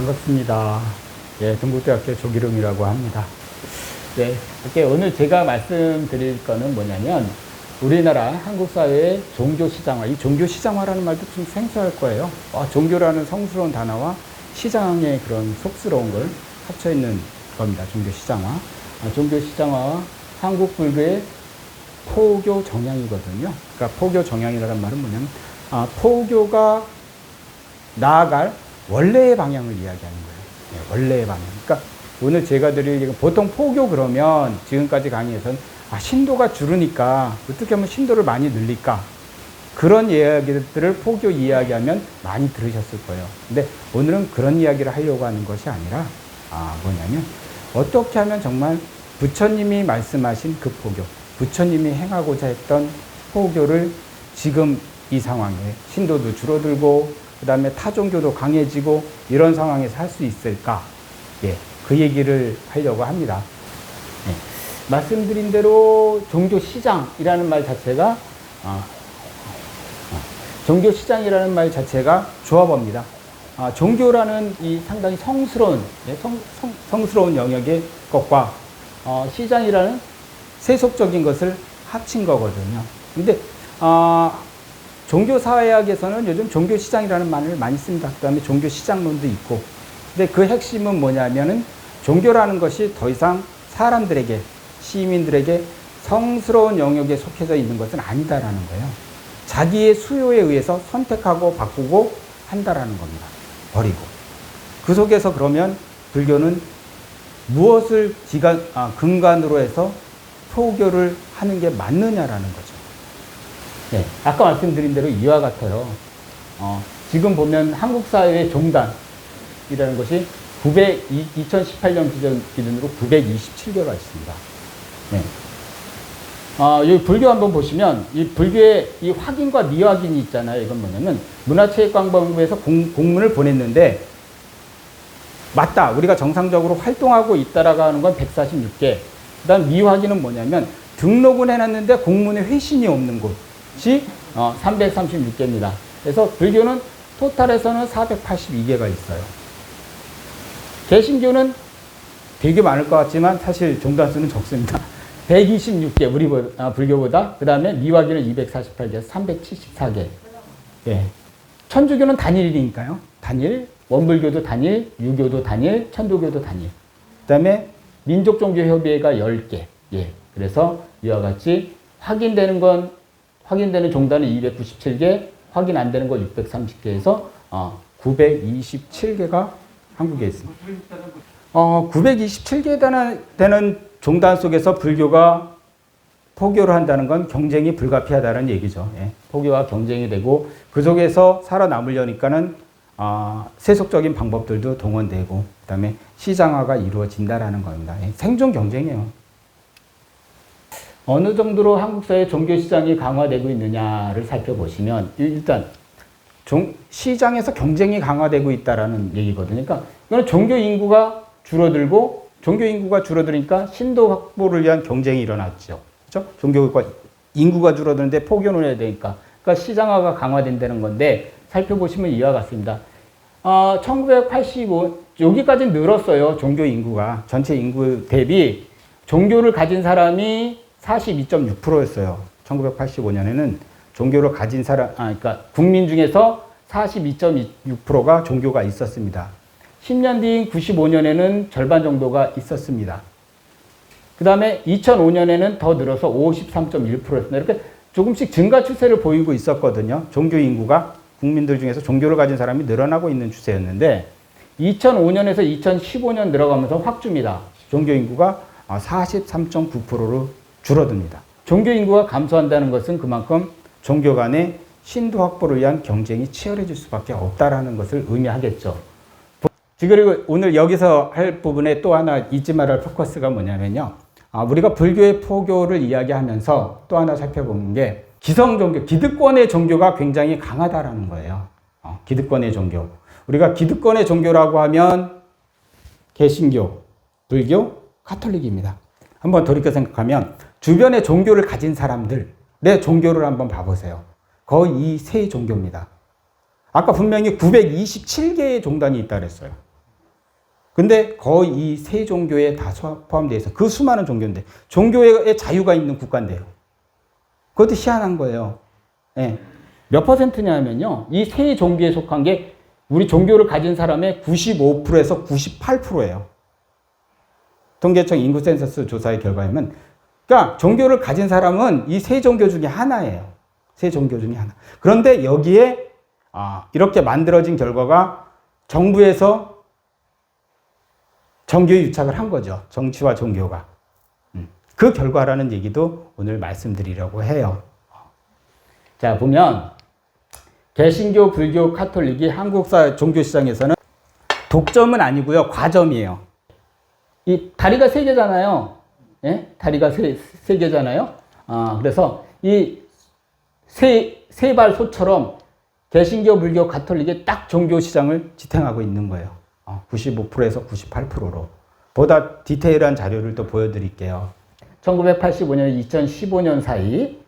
반갑습니다. 예, 동국대학교 조기룡이라고 합니다. 네, 이렇게 오늘 제가 말씀드릴 거는 뭐냐면 우리나라 한국 사회의 종교 시장화, 이 종교 시장화라는 말도 좀 생소할 거예요. 종교라는 성스러운 단어와 시장의 그런 속스러운 걸 합쳐 있는 겁니다. 종교 시장화. 종교 시장화와 한국 불교의 포교 정향이거든요. 그러니까 포교 정향이라는 말은 뭐냐면 포교가 나아갈 원래의 방향을 이야기하는 거예요. 네, 원래의 방향. 그러니까 오늘 제가 드릴 보통 포교 그러면 지금까지 강의에서는 신도가 줄으니까 어떻게 하면 신도를 많이 늘릴까? 그런 이야기들을 포교 이야기하면 많이 들으셨을 거예요. 근데 오늘은 그런 이야기를 하려고 하는 것이 아니라 뭐냐면 어떻게 하면 정말 부처님이 말씀하신 그 포교, 부처님이 행하고자 했던 포교를 지금 이 상황에 신도도 줄어들고 그 다음에 타종교도 강해지고 이런 상황에서 할 수 있을까? 예, 그 얘기를 하려고 합니다. 예, 말씀드린 대로 종교 시장이라는 말 자체가 종교 시장이라는 말 자체가 조합어입니다. 종교라는 이 상당히 성스러운 성스러운 영역의 것과 시장이라는 세속적인 것을 합친 거거든요. 근데 종교사회학에서는 요즘 종교시장이라는 말을 많이 씁니다. 그 다음에 종교시장론도 있고. 근데 그 핵심은 뭐냐면은 종교라는 것이 더 이상 사람들에게, 시민들에게 성스러운 영역에 속해져 있는 것은 아니다라는 거예요. 자기의 수요에 의해서 선택하고 바꾸고 한다라는 겁니다. 버리고. 그 속에서 그러면 불교는 무엇을 근간으로 해서 포교를 하는 게 맞느냐라는 거죠. 네, 아까 말씀드린 대로 이와 같아요. 지금 보면 한국 사회의 종단이라는 것이 2018년 기준으로 927개가 있습니다. 네. 여기 불교 한번 보시면 이 불교의 이 확인과 미확인이 있잖아요. 이건 뭐냐면 문화체육관광부에서 공문을 보냈는데 맞다. 우리가 정상적으로 활동하고 있다라고 하는 건 146개. 그 다음 미확인은 뭐냐면 등록은 해놨는데 공문에 회신이 없는 곳이 336개입니다. 그래서 불교는 토탈에서는 482개가 있어요. 개신교는 되게 많을 것 같지만 사실 종단수는 적습니다. 126개, 불교보다. 그 다음에 미확인은 248개, 374개. 예. 천주교는 단일이니까요. 단일, 원불교도 단일, 유교도 단일, 천도교도 단일. 그 다음에 민족종교협의회가 10개. 예. 그래서 이와 같이 확인되는 종단은 297개, 확인 안 되는 건 630개에서 927개가 한국에 있습니다. 927개 되는 종단 속에서 불교가 포교를 한다는 건 경쟁이 불가피하다는 얘기죠. 예. 포교와 경쟁이 되고 그 속에서 살아남으려니까는 세속적인 방법들도 동원되고 그다음에 시장화가 이루어진다라는 겁니다. 예. 생존 경쟁이에요. 어느 정도로 한국 사회 종교 시장이 강화되고 있느냐를 살펴보시면 일단 시장에서 경쟁이 강화되고 있다라는 얘기거든요. 그러니까 이거는 종교 인구가 줄어들으니까 신도 확보를 위한 경쟁이 일어났죠. 그렇죠? 종교가 인구가 줄어드는데 포교는 해야 되니까. 그러니까 시장화가 강화된다는 건데 살펴보시면 이와 같습니다. 1985 여기까지 늘었어요. 종교 인구가 전체 인구 대비 종교를 가진 사람이 42.6%였어요. 1985년에는 종교를 가진 그러니까 국민 중에서 42.6%가 종교가 있었습니다. 10년 뒤인 95년에는 절반 정도가 있었습니다. 그 다음에 2005년에는 더 늘어서 53.1%였습니다. 이렇게 조금씩 증가 추세를 보이고 있었거든요. 종교 인구가 국민들 중에서 종교를 가진 사람이 늘어나고 있는 추세였는데 2005년에서 2015년 들어가면서 확 줍니다. 종교 인구가 43.9%로 줄어듭니다. 종교 인구가 감소한다는 것은 그만큼 종교 간의 신도 확보를 위한 경쟁이 치열해질 수밖에 없다라는 것을 의미하겠죠. 그리고 오늘 여기서 할 부분에 또 하나 잊지 말할 포커스가 뭐냐면요. 우리가 불교의 포교를 이야기하면서 또 하나 살펴보는 게 기성종교, 기득권의 종교가 굉장히 강하다라는 거예요. 기득권의 종교. 우리가 기득권의 종교라고 하면 개신교, 불교, 가톨릭입니다. 한번 돌이켜 생각하면 주변에 종교를 가진 사람들, 내 종교를 한번 봐보세요. 거의 이 세 종교입니다. 아까 분명히 927개의 종단이 있다 그랬어요. 근데 거의 이 세 종교에 다 포함되어 있어. 그 수많은 종교인데 종교의 자유가 있는 국가인데요. 그것도 희한한 거예요. 예. 몇 퍼센트냐면요. 이 세 종교에 속한 게 우리 종교를 가진 사람의 95%에서 98%예요. 통계청 인구 센서스 조사의 결과에는 그러니까 종교를 가진 사람은 이 세 종교 중에 하나예요. 세 종교 중에 하나. 그런데 여기에 이렇게 만들어진 결과가 정부에서 정교에 유착을 한 거죠. 정치와 종교가. 그 결과라는 얘기도 오늘 말씀드리려고 해요. 자, 보면 개신교, 불교, 카톨릭이 한국사 종교시장에서는 독점은 아니고요. 과점이에요. 이 다리가 세 개잖아요. 예? 다리가 세 개잖아요. 그래서 이 세 발 소처럼 개신교, 불교, 가톨릭이 딱 종교 시장을 지탱하고 있는 거예요. 95%에서 98%로. 보다 디테일한 자료를 또 보여드릴게요. 1985년, 2015년 사이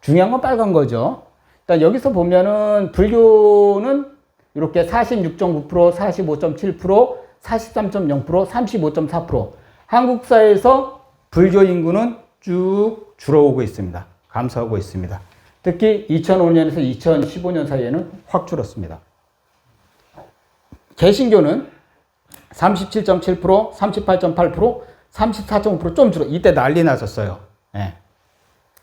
중요한 건 빨간 거죠. 일단 여기서 보면은 불교는 이렇게 46.9%, 45.7%, 43.0%, 35.4%. 한국 사회에서 불교 인구는 쭉 줄어오고 있습니다. 감소하고 있습니다. 특히 2005년에서 2015년 사이에는 확 줄었습니다. 개신교는 37.7%, 38.8%, 34.5% 좀 줄어. 이때 난리 났었어요. 예.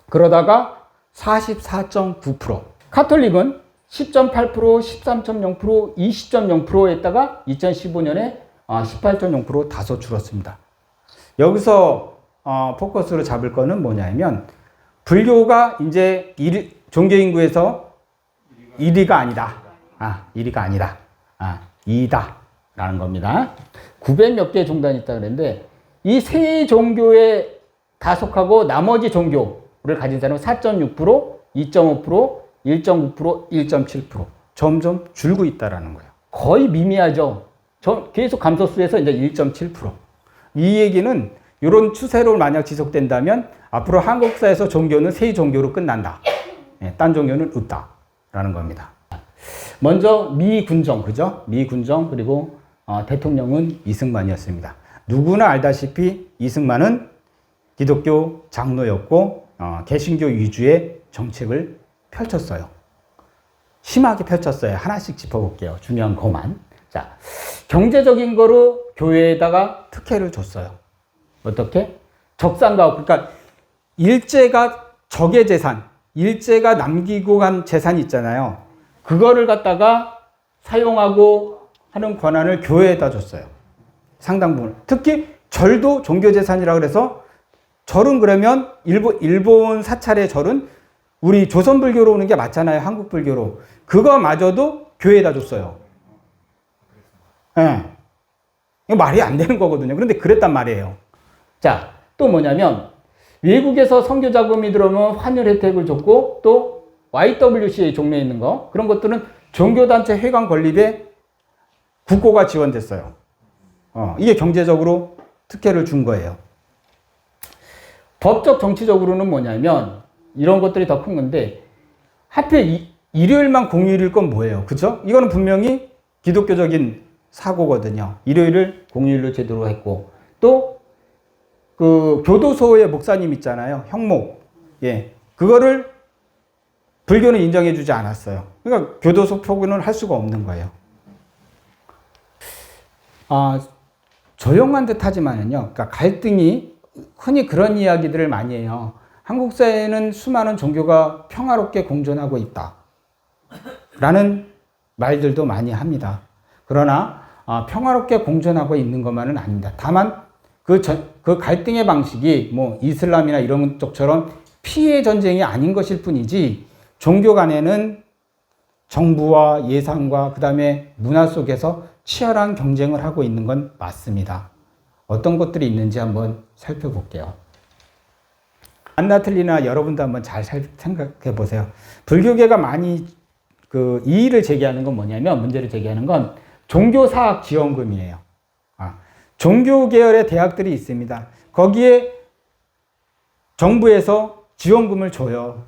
그러다가 44.9%. 카톨릭은 10.8%, 13.0%, 20.0%에다가 2015년에 18.0% 다소 줄었습니다. 여기서 포커스로 잡을 거는 뭐냐면 불교가 이제 종교 인구에서 1위가 아니다. 1위가 아니다. 2위다. 라는 겁니다. 900 몇 개 종단이 있다 그랬는데 이 세 종교에 다 속하고 나머지 종교를 가진 사람은 4.6%, 2.5%, 1.9%, 1.7% 점점 줄고 있다라는 거예요. 거의 미미하죠. 계속 감소수에서 이제 1.7%. 이 얘기는 이런 추세로 만약 지속된다면 앞으로 한국사에서 종교는 세 종교로 끝난다. 딴 종교는 없다라는 겁니다. 먼저 미군정, 그죠? 미군정 그리고 대통령은 이승만이었습니다. 누구나 알다시피 이승만은 기독교 장로였고 개신교 위주의 정책을 펼쳤어요. 심하게 펼쳤어요. 하나씩 짚어볼게요. 중요한 것만. 자, 경제적인 거로 교회에다가 특혜를 줬어요. 어떻게? 적산가옥. 그러니까 일제가 적의 재산, 일제가 남기고 간 재산이 있잖아요. 그거를 갖다가 사용하고 하는 권한을 교회에다 줬어요. 상당 부분. 특히 절도 종교재산이라고 그래서 절은 그러면 일본 사찰의 절은 우리 조선불교로 오는 게 맞잖아요. 한국불교로. 그거마저도 교회에다 줬어요. 예. 이거 말이 안 되는 거거든요. 그런데 그랬단 말이에요. 자, 또 뭐냐면 외국에서 선교 자금이 들어오면 환율 혜택을 줬고 또 YWCA 종료에 있는 거 그런 것들은 종교단체 회관 건립에 국고가 지원됐어요. 이게 경제적으로 특혜를 준 거예요. 법적 정치적으로는 뭐냐면 이런 것들이 더 큰 건데 하필 일요일만 공휴일일 건 뭐예요? 그죠? 이거는 분명히 기독교적인 사고거든요. 일요일을 공휴일로 제대로 했고 또 그 교도소의 목사님 있잖아요. 형목. 예. 그거를 불교는 인정해 주지 않았어요. 그러니까 교도소 표구는 할 수가 없는 거예요. 조용한 듯 하지만은요. 그러니까 갈등이 흔히 그런 이야기들을 많이 해요. 한국 사회에는 수많은 종교가 평화롭게 공존하고 있다. 라는 말들도 많이 합니다. 그러나 평화롭게 공존하고 있는 것만은 아닙니다. 다만 그 갈등의 방식이 뭐 이슬람이나 이런 쪽처럼 피해 전쟁이 아닌 것일 뿐이지 종교 간에는 정부와 예산과 그 다음에 문화 속에서 치열한 경쟁을 하고 있는 건 맞습니다. 어떤 것들이 있는지 한번 살펴볼게요. 맞나 틀리나 여러분도 한번 잘 생각해 보세요. 불교계가 많이 이의를 제기하는 건 뭐냐면 문제를 제기하는 건 종교사학 지원금이에요. 종교 계열의 대학들이 있습니다. 거기에 정부에서 지원금을 줘요.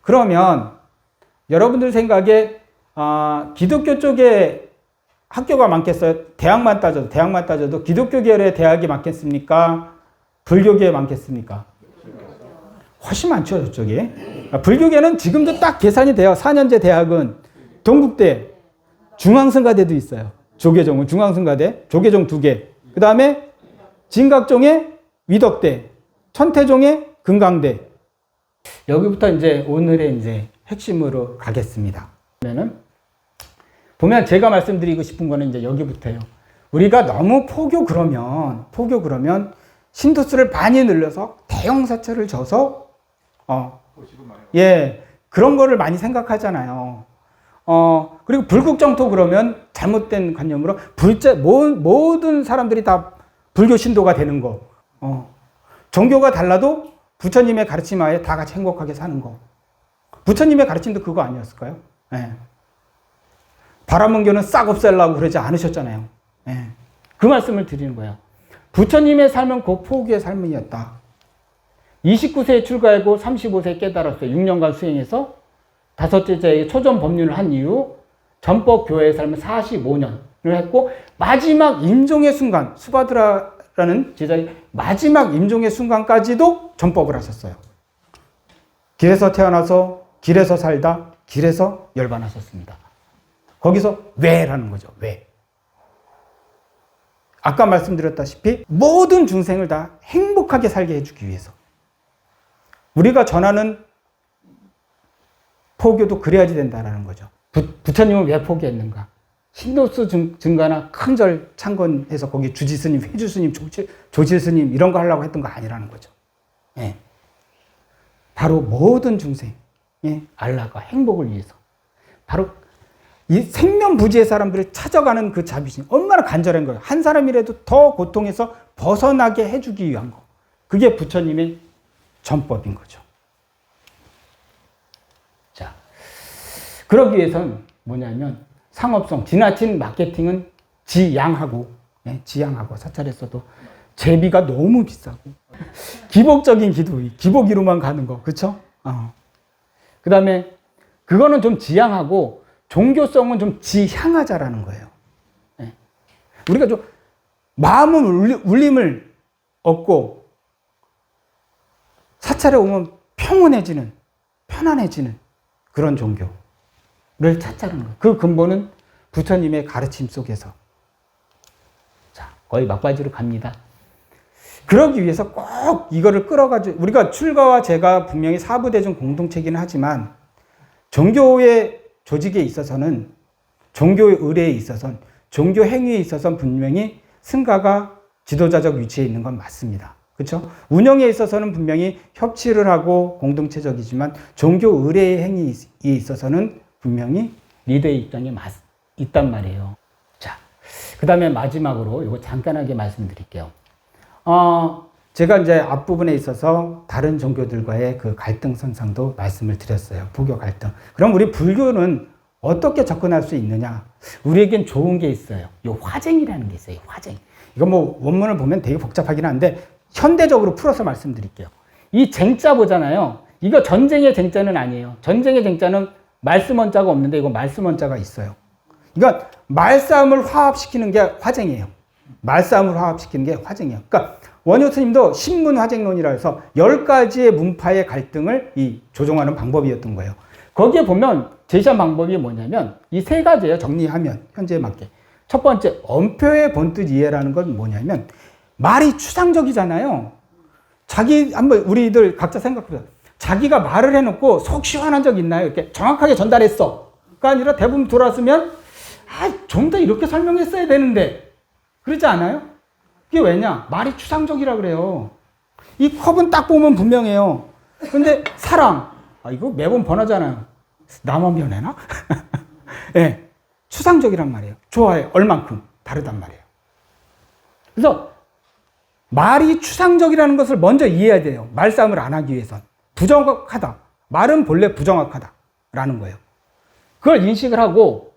그러면 여러분들 생각에 기독교 쪽에 학교가 많겠어요? 대학만 따져도 기독교 계열의 대학이 많겠습니까? 불교계에 많겠습니까? 훨씬 많죠, 저쪽에. 불교계는 지금도 딱 계산이 돼요. 4년제 대학은 동국대, 중앙성가대도 있어요. 조계종은 중앙성가대, 조계종 2개. 그 다음에 진각종의 위덕대, 천태종의 금강대. 여기부터 이제 오늘의 이제 핵심으로 가겠습니다. 보면 제가 말씀드리고 싶은 거는 이제 여기부터예요. 우리가 너무 포교 그러면 신도수를 많이 늘려서 대형 사찰을 져서 그런 거를 많이 생각하잖아요. 그리고 불국정토 그러면 잘못된 관념으로 모든 사람들이 다 불교 신도가 되는 거. 종교가 달라도 부처님의 가르침 하에 다 같이 행복하게 사는 거. 부처님의 가르침도 그거 아니었을까요? 예. 바라문교는 싹 없애려고 그러지 않으셨잖아요. 예. 그 말씀을 드리는 거예요. 부처님의 삶은 곧 포교의 삶이었다. 29세에 출가하고 35세에 깨달았어요. 6년간 수행해서 다섯째 제자에게 초전 법륜을 한 이후 전법 교회의 삶을 45년을 했고 마지막 임종의 순간 수바드라라는 제자의 마지막 임종의 순간까지도 전법을 하셨어요. 길에서 태어나서 길에서 살다 길에서 열반하셨습니다. 거기서 왜라는 거죠. 왜? 아까 말씀드렸다시피 모든 중생을 다 행복하게 살게 해주기 위해서. 우리가 전하는 포교도 그래야지 된다는 거죠. 부처님은 왜 포기했는가? 신도수 증가나 큰절 창건해서 거기 주지스님, 회주스님, 조실스님 이런 거 하려고 했던 거 아니라는 거죠. 예. 바로 모든 중생의 안락과 행복을 위해서. 바로 이 생면부지의 사람들을 찾아가는 그 자비심 얼마나 간절한 거예요. 한 사람이라도 더 고통에서 벗어나게 해주기 위한 거. 그게 부처님의 전법인 거죠. 자, 그러기 위해서는 뭐냐면 상업성, 지나친 마케팅은 지양하고 사찰에서도 제비가 너무 비싸고 기복적인 기복이로만 가는 거, 그렇죠? 그 다음에 그거는 좀 지양하고 종교성은 좀 지향하자라는 거예요. 네. 우리가 좀 마음은 울림을 얻고 사찰에 오면 평온해지는, 편안해지는 그런 종교를 찾자는 거예요. 그 근본은 부처님의 가르침 속에서. 자, 거의 막바지로 갑니다. 그러기 위해서 꼭 이거를 끌어가지고, 우리가 출가와 제가 분명히 사부대중 공동체이긴 하지만, 종교의 조직에 있어서는, 종교의 의례에 있어서는, 종교 행위에 있어서는 분명히 승가가 지도자적 위치에 있는 건 맞습니다. 그렇죠? 운영에 있어서는 분명히 협치를 하고 공동체적이지만 종교 의례의 행위에 있어서는 분명히 리더의 입장이 있단 말이에요. 자, 그 다음에 마지막으로 이거 잠깐하게 말씀드릴게요. 제가 이제 앞부분에 있어서 다른 종교들과의 그 갈등선상도 말씀을 드렸어요. 부교 갈등. 그럼 우리 불교는 어떻게 접근할 수 있느냐? 우리에겐 좋은 게 있어요. 이 화쟁이라는 게 있어요. 화쟁. 이거 뭐 원문을 보면 되게 복잡하긴 한데 현대적으로 풀어서 말씀드릴게요. 이 쟁자 보잖아요. 이거 전쟁의 쟁자는 아니에요. 전쟁의 쟁자는 말씀 원자가 없는데 이거 말씀 원자가 있어요. 그러니까 말싸움을 화합시키는 게 화쟁이에요. 말싸움을 화합시키는 게 화쟁이에요. 그러니까 원효 스님도 신문 화쟁론이라 해서 10가지의 문파의 갈등을 조정하는 방법이었던 거예요. 거기에 보면 제시한 방법이 뭐냐면 이 3가지예요. 정리하면 현재에 맞게. 첫 번째, 엄표의 본뜻 이해라는 건 뭐냐면 말이 추상적이잖아요. 한번 우리들 각자 생각해보세요. 자기가 말을 해놓고 속 시원한 적 있나요? 이렇게 정확하게 전달했어. 가 아니라 대부분 돌아서면 좀 더 이렇게 설명했어야 되는데 그러지 않아요? 그게 왜냐? 말이 추상적이라 그래요. 이 컵은 딱 보면 분명해요. 근데 사랑, 이거 매번 번하잖아요. 나만 변해나? 네, 추상적이란 말이에요. 좋아해, 얼만큼 다르단 말이에요. 그래서 말이 추상적이라는 것을 먼저 이해해야 돼요. 말싸움을 안 하기 위해선. 부정확하다. 말은 본래 부정확하다라는 거예요. 그걸 인식을 하고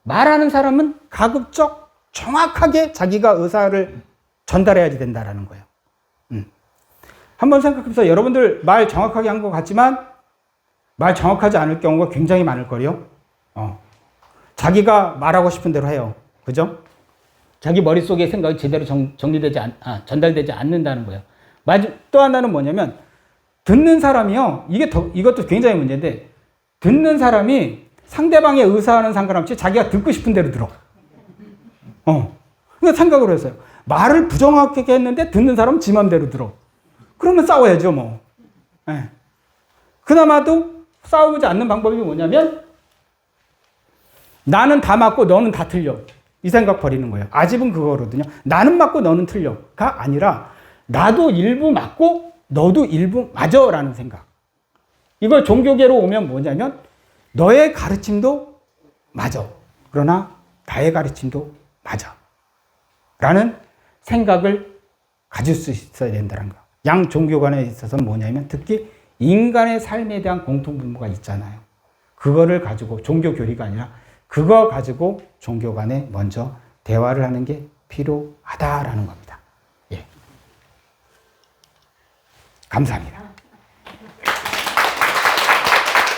말하는 사람은 가급적 정확하게 자기가 의사를 전달해야지 된다라는 거예요. 한번 생각해보세요. 여러분들 말 정확하게 한 것 같지만 말 정확하지 않을 경우가 굉장히 많을 거예요. 자기가 말하고 싶은 대로 해요. 그죠? 자기 머릿속에 생각이 제대로 전달되지 않는다는 거예요. 또 하나는 뭐냐면, 듣는 사람이요. 이것도 굉장히 문제인데, 듣는 사람이 상대방의 의사하는 상관없이 자기가 듣고 싶은 대로 들어. 그러니까 생각을 했어요. 말을 부정확하게 했는데 듣는 사람은 지 맘대로 들어. 그러면 싸워야죠, 뭐. 예. 그나마도 싸우지 않는 방법이 뭐냐면, 나는 다 맞고 너는 다 틀려. 이 생각 버리는 거예요. 아집은 그거거든요. 나는 맞고 너는 틀려가 아니라 나도 일부 맞고 너도 일부 맞아라는 생각. 이걸 종교계로 오면 뭐냐면 너의 가르침도 맞아. 그러나 나의 가르침도 맞아. 라는 생각을 가질 수 있어야 된다는 거. 양 종교 간에 있어서는 뭐냐면 특히 인간의 삶에 대한 공통분모가 있잖아요. 그거를 가지고 종교 교리가 아니라 그거 가지고 종교 간에 먼저 대화를 하는 게 필요하다라는 겁니다. 예. 감사합니다.